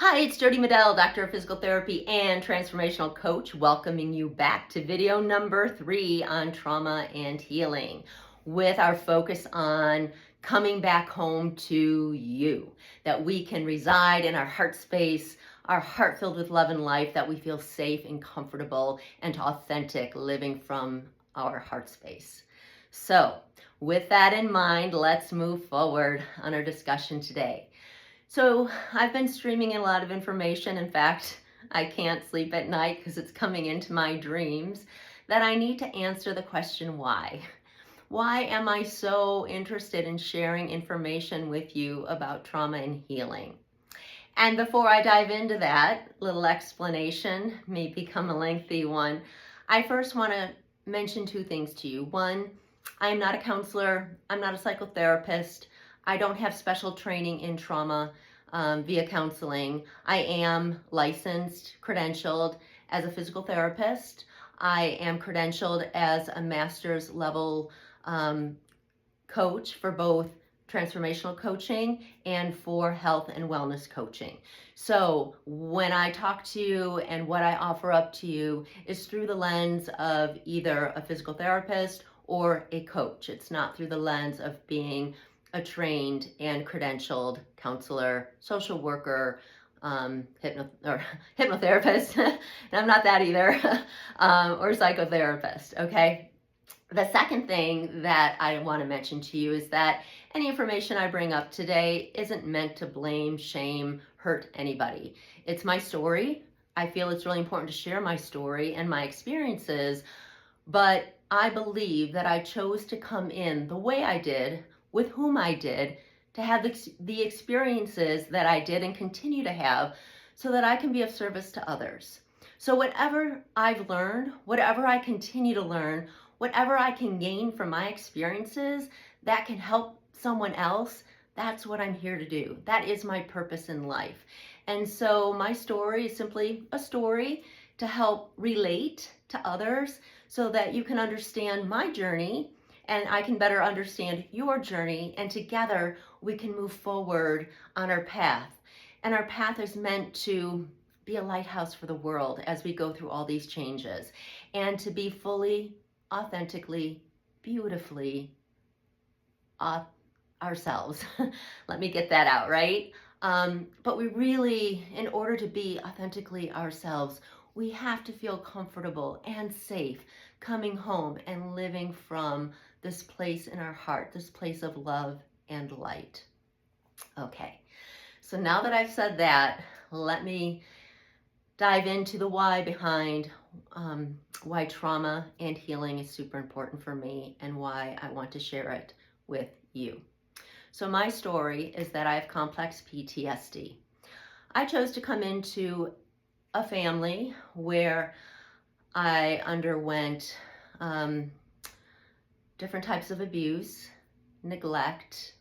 Hi, it's Jody Medell, Doctor of Physical Therapy and Transformational Coach, welcoming you back to video number 3 on trauma and healing, with our focus on coming back home to you, that we can reside in our heart space, our heart filled with love and life, that we feel safe and comfortable and authentic living from our heart space. So, with that in mind, let's move forward on our discussion today. So I've been streaming a lot of information. In fact, I can't sleep at night because it's coming into my dreams, that I need to answer the question why. Why am I so interested in sharing information with you about trauma and healing? And before I dive into that little explanation, may become a lengthy one, I first want to mention 2 things to you. One, I'm not a counselor, I'm not a psychotherapist, I don't have special training in trauma via counseling. I am licensed, credentialed as a physical therapist. I am credentialed as a master's level coach for both transformational coaching and for health and wellness coaching. So when I talk to you and what I offer up to you is through the lens of either a physical therapist or a coach. It's not through the lens of being a trained and credentialed counselor, social worker, hypnotherapist. And I'm not that either, or psychotherapist, okay? The second thing that I want to mention to you is that any information I bring up today isn't meant to blame, shame, hurt anybody. It's my story. I feel it's really important to share my story and my experiences, but I believe that I chose to come in the way I did, with whom I did, to have the experiences that I did and continue to have, so that I can be of service to others. So whatever I've learned, whatever I continue to learn, whatever I can gain from my experiences that can help someone else, that's what I'm here to do. That is my purpose in life. And so my story is simply a story to help relate to others so that you can understand my journey and I can better understand your journey, and together we can move forward on our path. And our path is meant to be a lighthouse for the world as we go through all these changes, and to be fully, authentically, beautifully ourselves. Let me get that out, right? But we really, in order to be authentically ourselves, we have to feel comfortable and safe coming home and living from this place in our heart, this place of love and light. Okay, so now that I've said that, let me dive into the why behind why trauma and healing is super important for me and why I want to share it with you. So my story is that I have complex PTSD. I chose to come into a family where I underwent different types of abuse, neglect,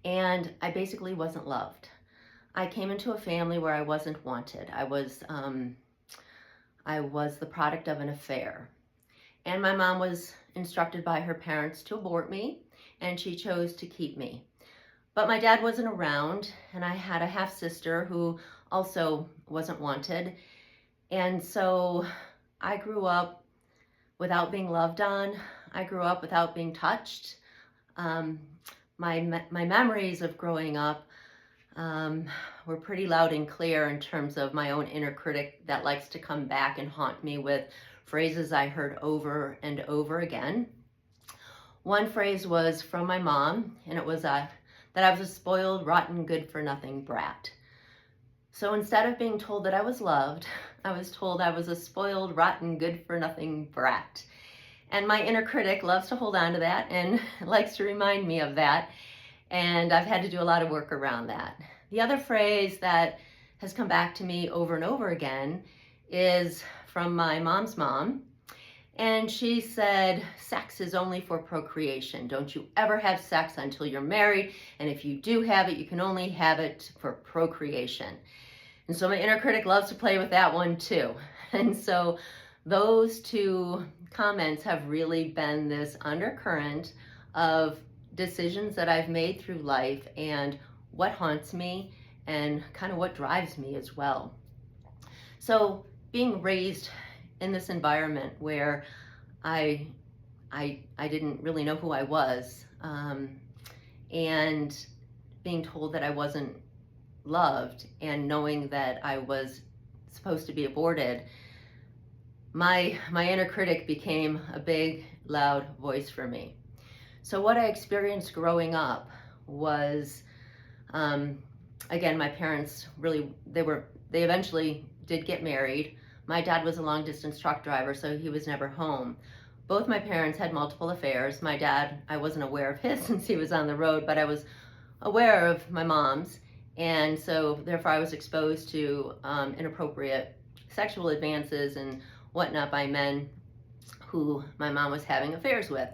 and I basically wasn't loved. I came into a family where I wasn't wanted. I was the product of an affair. And my mom was instructed by her parents to abort me, and she chose to keep me. But my dad wasn't around, and I had a half-sister who also wasn't wanted. And so I grew up without being loved on. I grew up without being touched. My memories of growing up were pretty loud and clear in terms of my own inner critic that likes to come back and haunt me with phrases I heard over and over again. One phrase was from my mom, and it was that I was a spoiled, rotten, good-for-nothing brat. So instead of being told that I was loved, I was told I was a spoiled, rotten, good-for-nothing brat. And my inner critic loves to hold on to that and likes to remind me of that. And I've had to do a lot of work around that. The other phrase that has come back to me over and over again is from my mom's mom. And she said, sex is only for procreation. Don't you ever have sex until you're married. And if you do have it, you can only have it for procreation. And so my inner critic loves to play with that one too. And so those 2 comments have really been this undercurrent of decisions that I've made through life and what haunts me and kind of what drives me as well. So being raised in this environment where I didn't really know who I was, and being told that I wasn't loved, and knowing that I was supposed to be aborted, my inner critic became a big, loud voice for me. So what I experienced growing up was, again, my parents really, they eventually did get married. My dad was a long distance truck driver, so he was never home. Both my parents had multiple affairs. My dad, I wasn't aware of his since he was on the road, but I was aware of my mom's. And so therefore I was exposed to inappropriate sexual advances and whatnot by men who my mom was having affairs with.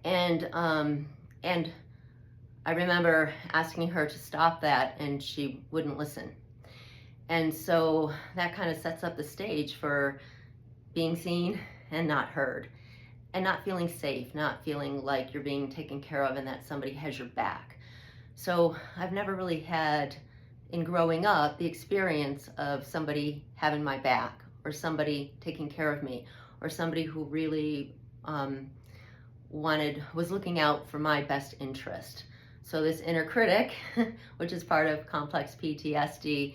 And I remember asking her to stop that, and she wouldn't listen. And so that kind of sets up the stage for being seen and not heard, and not feeling safe, not feeling like you're being taken care of and that somebody has your back. So I've never really had, in growing up, the experience of somebody having my back, or somebody taking care of me, or somebody who really was looking out for my best interest. So this inner critic, which is part of complex PTSD,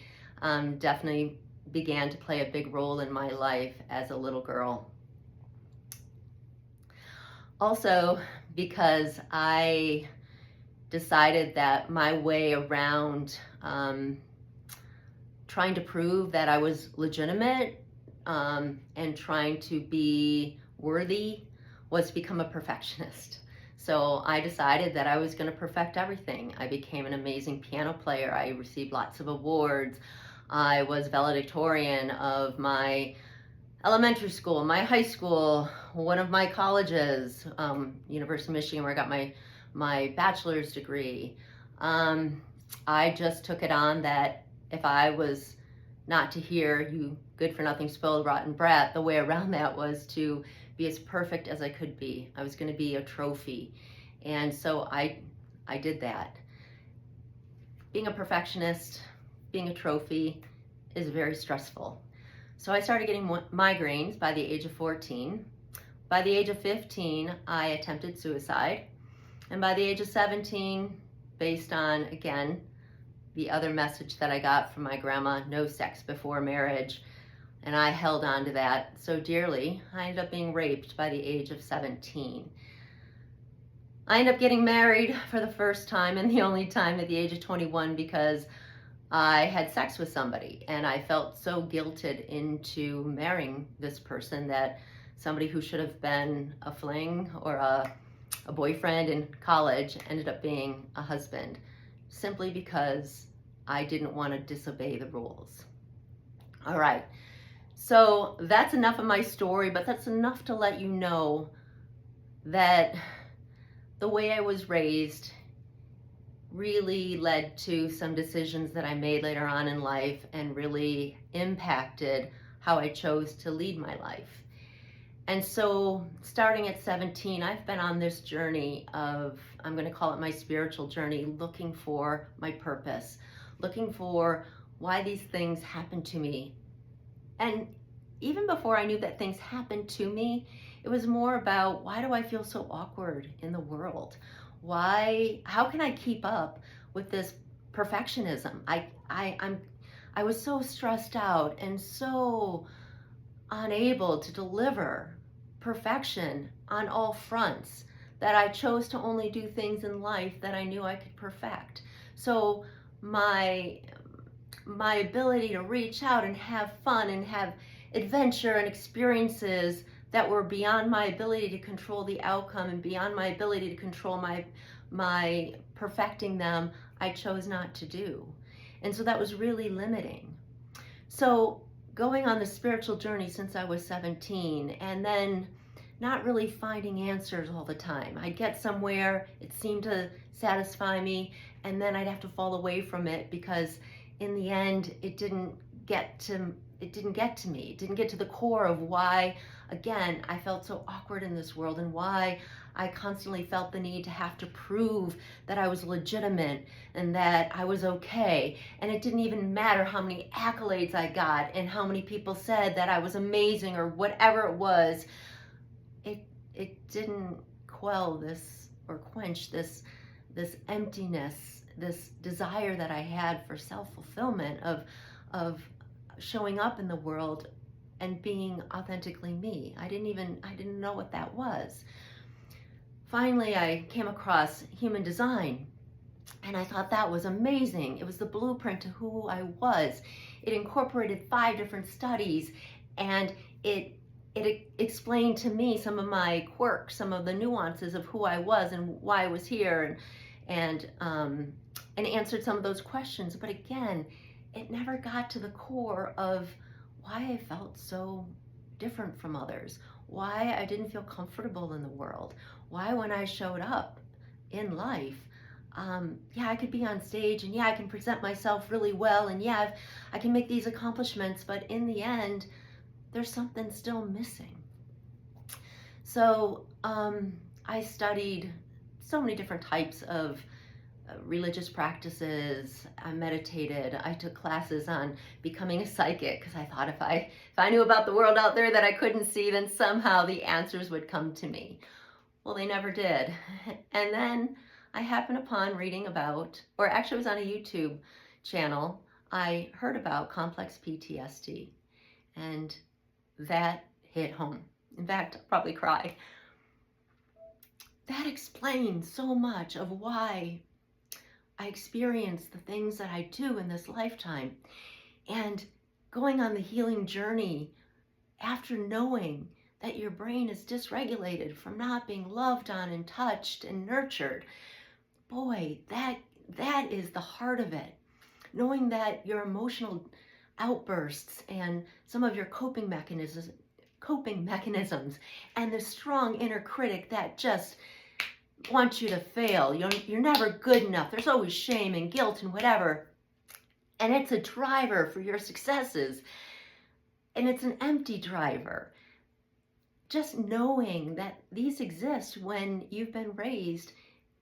definitely began to play a big role in my life as a little girl. Also, because I decided that my way around trying to prove that I was legitimate and trying to be worthy was to become a perfectionist. So I decided that I was going to perfect everything. I became an amazing piano player. I received lots of awards. I was valedictorian of my elementary school, my high school, one of my colleges, University of Michigan, where I got my bachelor's degree. I just took it on that if I was not to hear "you good for nothing, spoiled rotten brat," the way around that was to be as perfect as I could be. I was going to be a trophy. And so I did that. Being a perfectionist, being a trophy is very stressful. So I started getting migraines by the age of 14. By the age of 15, I attempted suicide. And by the age of 17, based on, again, the other message that I got from my grandma, no sex before marriage, and I held on to that so dearly, I ended up being raped by the age of 17. I ended up getting married for the first time and the only time at the age of 21 because I had sex with somebody, and I felt so guilted into marrying this person that somebody who should have been a fling or a boyfriend in college ended up being a husband, simply because I didn't want to disobey the rules. All right, so that's enough of my story, but that's enough to let you know that the way I was raised really led to some decisions that I made later on in life and really impacted how I chose to lead my life. And so starting at 17, I've been on this journey of, I'm going to call it my spiritual journey, looking for my purpose, looking for why these things happen to me. And even before I knew that things happened to me, it was more about, why do I feel so awkward in the world? How can I keep up with this perfectionism? I was so stressed out and so unable to deliver perfection on all fronts that I chose to only do things in life that I knew I could perfect. So my ability to reach out and have fun and have adventure and experiences that were beyond my ability to control the outcome and beyond my ability to control my perfecting them, I chose not to do. And so that was really limiting. So going on the spiritual journey since I was 17, and then not really finding answers all the time. I'd get somewhere, it seemed to satisfy me, and then I'd have to fall away from it because in the end, it didn't it didn't get to me. It didn't get to the core of why, again, I felt so awkward in this world, and why I constantly felt the need to have to prove that I was legitimate and that I was okay. And it didn't even matter how many accolades I got and how many people said that I was amazing or whatever it was. It didn't quell this or quench this emptiness, this desire that I had for self-fulfillment, of showing up in the world and being authentically me. I didn't know what that was. Finally, I came across human design, and I thought that was amazing. It was the blueprint to who I was. It incorporated 5 different studies, and it explained to me some of my quirks, some of the nuances of who I was and why I was here, and answered some of those questions. But again, it never got to the core of why I felt so different from others, why I didn't feel comfortable in the world, why when I showed up in life, yeah, I could be on stage, and yeah, I can present myself really well, and yeah, I can make these accomplishments, but in the end, there's something still missing. So I studied so many different types of religious practices. I meditated. I took classes on becoming a psychic, because I thought if I knew about the world out there that I couldn't see, then somehow the answers would come to me. Well, they never did. And then I happened upon reading about, or actually it was on a YouTube channel, I heard about complex PTSD, and that hit home. In fact, I'll probably cry. That explains so much of why I experience the things that I do in this lifetime. And going on the healing journey after knowing that your brain is dysregulated from not being loved on and touched and nurtured, boy, that is the heart of it. Knowing that your emotional outbursts and some of your coping mechanisms and the strong inner critic that just wants you to fail. You're never good enough. There's always shame and guilt and whatever. And it's a driver for your successes. And it's an empty driver. Just knowing that these exist when you've been raised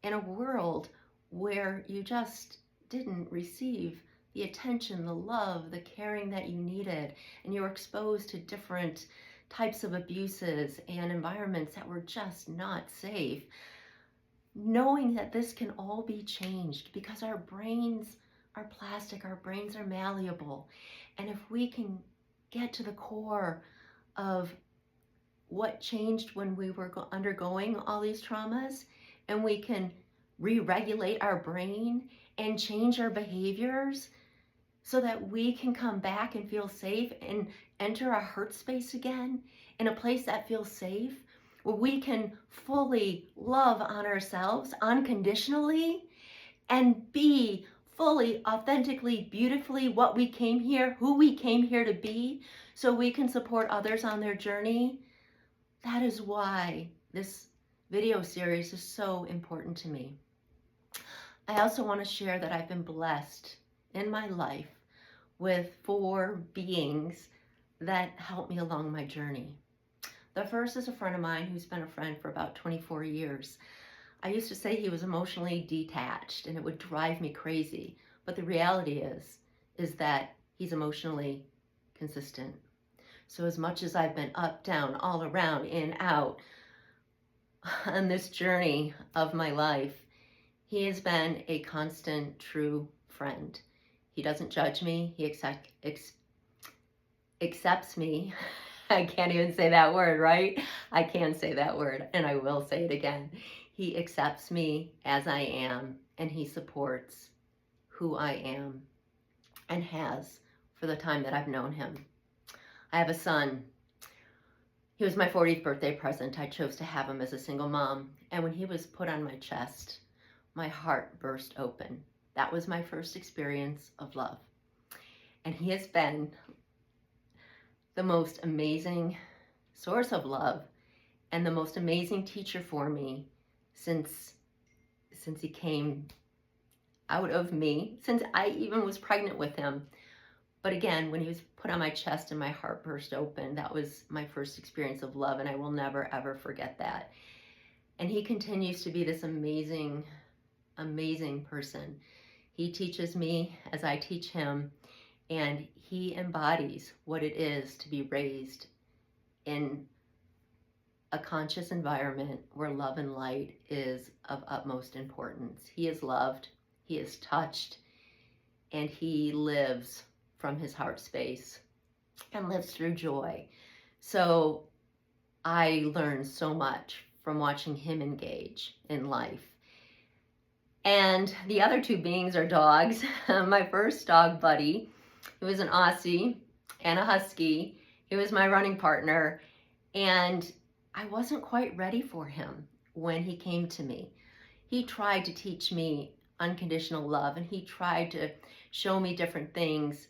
in a world where you just didn't receive the attention, the love, the caring that you needed, and you were exposed to different types of abuses and environments that were just not safe. Knowing that this can all be changed, because our brains are plastic, our brains are malleable, and if we can get to the core of what changed when we were undergoing all these traumas, and we can re-regulate our brain and change our behaviors so that we can come back and feel safe and enter a hurt space again, in a place that feels safe, where we can fully love on ourselves unconditionally and be fully, authentically, beautifully who we came here to be, so we can support others on their journey. That is why this video series is so important to me. I also want to share that I've been blessed in my life with 4 beings that helped me along my journey. The first is a friend of mine who's been a friend for about 24 years. I used to say he was emotionally detached, and it would drive me crazy. But the reality is that he's emotionally consistent. So as much as I've been up, down, all around, in, out, on this journey of my life, he has been a constant, true friend. He doesn't judge me. He accepts me. I can't even say that word, right? I can say that word, and I will say it again. He accepts me as I am, and he supports who I am and has for the time that I've known him. I have a son. He was my 40th birthday present. I chose to have him as a single mom. And when he was put on my chest, my heart burst open. That was my first experience of love. And he has been the most amazing source of love and the most amazing teacher for me since he came out of me, since I even was pregnant with him. But again, when he was put on my chest and my heart burst open, that was my first experience of love, and I will never, ever forget that. And he continues to be this amazing, amazing person. He teaches me as I teach him, and he embodies what it is to be raised in a conscious environment where love and light is of utmost importance. He is loved, he is touched, and he lives from his heart space and lives through joy. So I learned so much from watching him engage in life. And the other two beings are dogs. My first dog, Buddy, he was an Aussie and a Husky. He was my running partner, and I wasn't quite ready for him when he came to me. He tried to teach me unconditional love, and he tried to show me different things,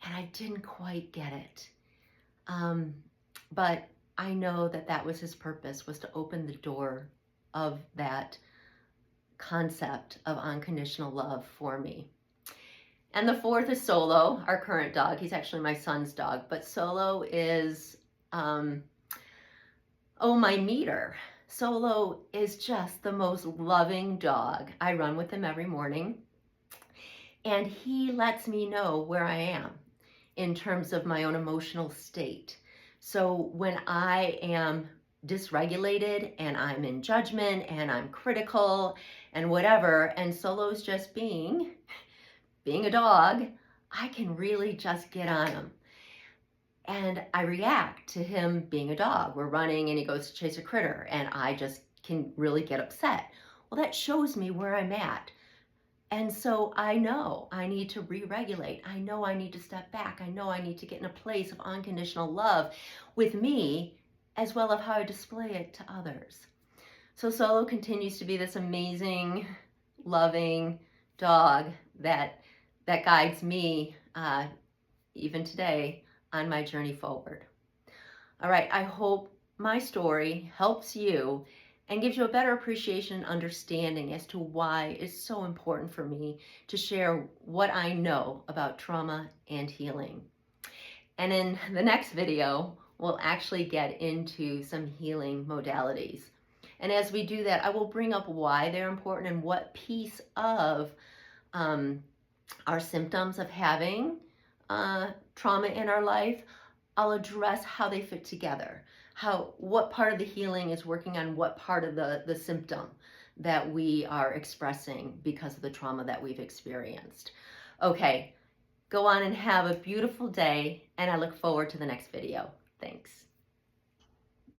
and I didn't quite get it. But I know that that was his purpose, was to open the door of that concept of unconditional love for me. And the fourth is Solo, our current dog. He's actually my son's dog, but Solo is, my meter. Solo is just the most loving dog. I run with him every morning, and he lets me know where I am in terms of my own emotional state. So when I am dysregulated and I'm in judgment and I'm critical and whatever, and Solo's just being a dog, I can really just get on him. And I react to him being a dog. We're running and he goes to chase a critter, and I just can really get upset. Well, that shows me where I'm at. And so I know I need to re-regulate. I know I need to step back. I know I need to get in a place of unconditional love with me, as well as how I display it to others. So Solo continues to be this amazing, loving dog that guides me even today on my journey forward. All right, I hope my story helps you and gives you a better appreciation and understanding as to why it's so important for me to share what I know about trauma and healing. And in the next video, we'll actually get into some healing modalities. And as we do that, I will bring up why they're important and what piece of our symptoms of having trauma in our life, I'll address how they fit together. What part of the healing is working on what part of the symptom that we are expressing because of the trauma that we've experienced. Okay, go on and have a beautiful day, and I look forward to the next video. Thanks.